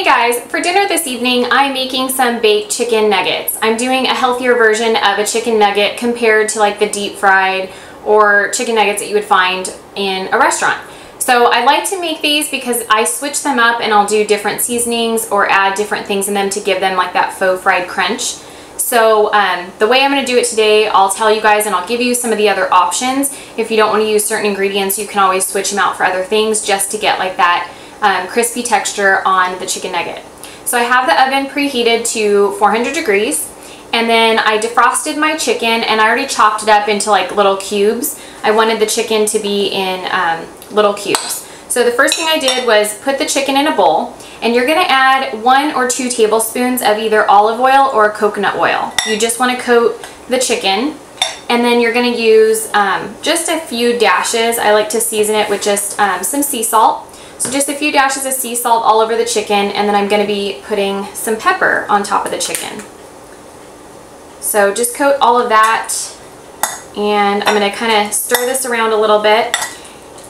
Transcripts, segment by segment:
guys, for dinner this evening I'm making some baked chicken nuggets. I'm doing a healthier version of a chicken nugget compared to like the deep fried or chicken nuggets that you would find in a restaurant. So I like to make these because I switch them up and I'll do different seasonings or add different things in them to give them like that faux fried crunch. So the way I'm going to do it today, I'll tell you guys and I'll give you some of the other options. If you don't want to use certain ingredients, you can always switch them out for other things just to get like that crispy texture on the chicken nugget. So I have the oven preheated to 400 degrees, and then I defrosted my chicken and I already chopped it up into like little cubes. I wanted the chicken to be in little cubes. So the first thing I did was put the chicken in a bowl, and you're going to add 1 or 2 tablespoons of either olive oil or coconut oil. You just want to coat the chicken, and then you're going to use just a few dashes. I like to season it with just some sea salt. So just a few dashes of sea salt all over the chicken, and then I'm going to be putting some pepper on top of the chicken. So just coat all of that, and I'm going to kind of stir this around a little bit,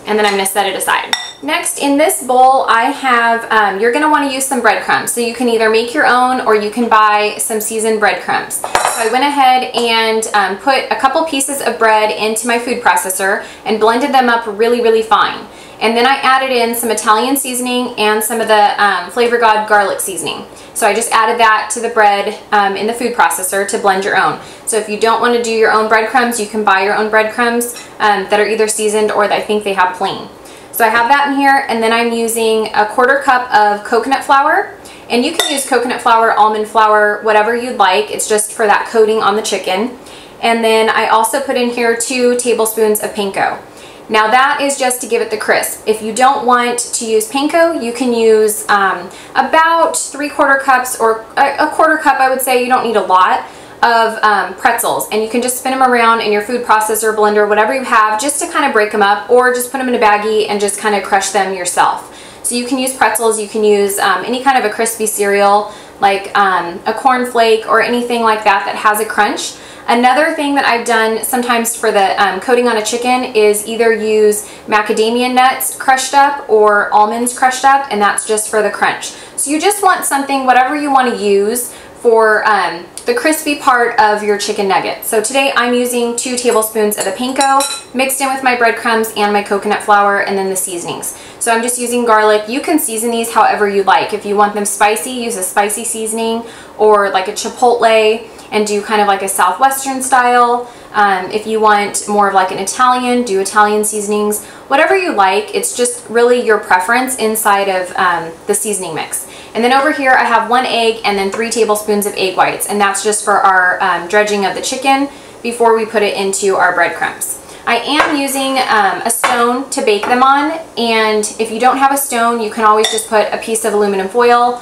and then I'm going to set it aside. Next, in this bowl I have, you're going to want to use some breadcrumbs. So you can either make your own or you can buy some seasoned breadcrumbs. So I went ahead and put a couple pieces of bread into my food processor and blended them up really fine. And then I added in some Italian seasoning and some of the Flavor God garlic seasoning. So I just added that to the bread in the food processor to blend your own. So if you don't want to do your own breadcrumbs, you can buy your own breadcrumbs that are either seasoned or I think they have plain. So I have that in here, and then I'm using a 1/4 cup of coconut flour. And you can use coconut flour, almond flour, whatever you'd like. It's just for that coating on the chicken. And then I also put in here 2 tablespoons of panko. Now that is just to give it the crisp. If you don't want to use panko, you can use about 3/4 cups or a 1/4 cup, I would say. You don't need a lot of pretzels, and you can just spin them around in your food processor, blender, whatever you have, just to kind of break them up, or just put them in a baggie and just kind of crush them yourself. So you can use pretzels, you can use any kind of a crispy cereal like a corn flake or anything like that that has a crunch. Another thing that I've done sometimes for the coating on a chicken is either use macadamia nuts crushed up or almonds crushed up, and that's just for the crunch. So you just want something, whatever you want to use for the crispy part of your chicken nugget. So today I'm using 2 tablespoons of the panko mixed in with my breadcrumbs and my coconut flour, and then the seasonings. So I'm just using garlic. You can season these however you like. If you want them spicy, use a spicy seasoning or like a chipotle and do kind of like a southwestern style. If you want more of like an Italian, do Italian seasonings. Whatever you like, it's just really your preference inside of the seasoning mix. And then over here I have 1 egg and then 3 tablespoons of egg whites, and that's just for our dredging of the chicken before we put it into our breadcrumbs. I am using a stone to bake them on, and if you don't have a stone, you can always just put a piece of aluminum foil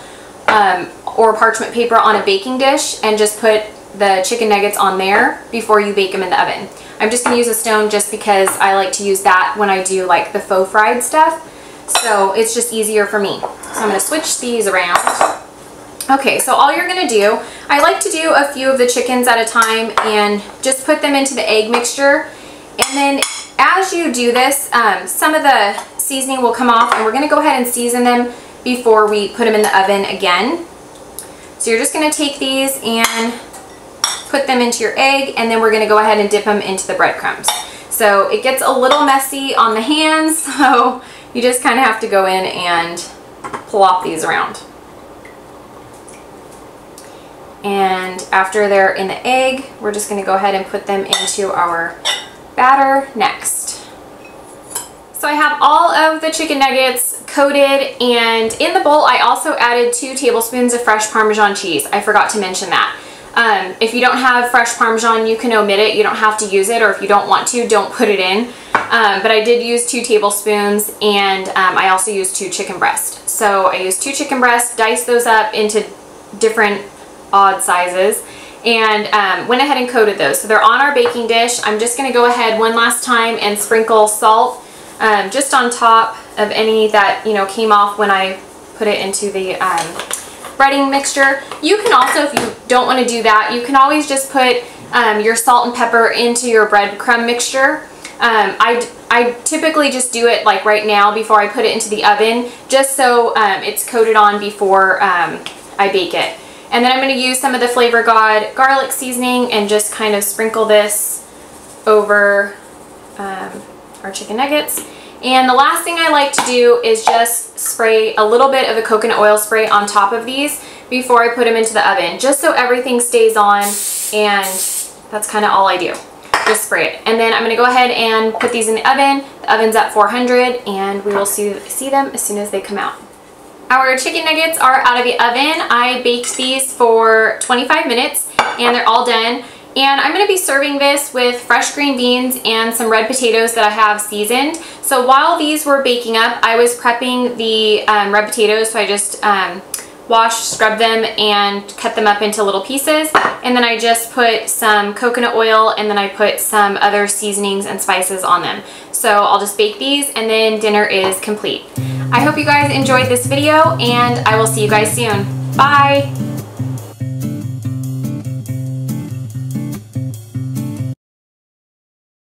or parchment paper on a baking dish and just put the chicken nuggets on there before you bake them in the oven. I'm just going to use a stone just because I like to use that when I do like the faux fried stuff. So it's just easier for me. So I'm going to switch these around. Okay, so all you're going to do, I like to do a few of the chickens at a time and just put them into the egg mixture. And then as you do this, some of the seasoning will come off, and we're going to go ahead and season them before we put them in the oven again. So you're just going to take these and put them into your egg, and then we're going to go ahead and dip them into the breadcrumbs. So it gets a little messy on the hands, so you just kind of have to go in and plop these around. And after they're in the egg, we're just going to go ahead and put them into our batter next. So I have all of the chicken nuggets coated, and in the bowl I also added 2 tablespoons of fresh Parmesan cheese. I forgot to mention that. If you don't have fresh Parmesan, you can omit it. You don't have to use it, or if you don't want to, don't put it in. But I did use 2 tablespoons, and I also used 2 chicken breasts. So I used 2 chicken breasts, diced those up into different odd sizes, and went ahead and coated those. So they're on our baking dish. I'm just going to go ahead one last time and sprinkle salt just on top of any that came off when I put it into the breading mixture. You can also, if you don't want to do that, you can always just put your salt and pepper into your breadcrumb mixture. I typically just do it like right now before I put it into the oven, just so it's coated on before I bake it. And then I'm going to use some of the Flavor God garlic seasoning and just kind of sprinkle this over our chicken nuggets. And the last thing I like to do is just spray a little bit of the coconut oil spray on top of these before I put them into the oven, just so everything stays on, and that's kind of all I do. Just spray it. And then I'm going to go ahead and put these in the oven. The oven's at 400 and we will see them as soon as they come out. Our chicken nuggets are out of the oven. I baked these for 25 minutes and they're all done. And I'm going to be serving this with fresh green beans and some red potatoes that I have seasoned. So while these were baking up, I was prepping the red potatoes. So I just washed, scrubbed them, and cut them up into little pieces. And then I just put some coconut oil, and then I put some other seasonings and spices on them. So I'll just bake these, and then dinner is complete. I hope you guys enjoyed this video, and I will see you guys soon. Bye!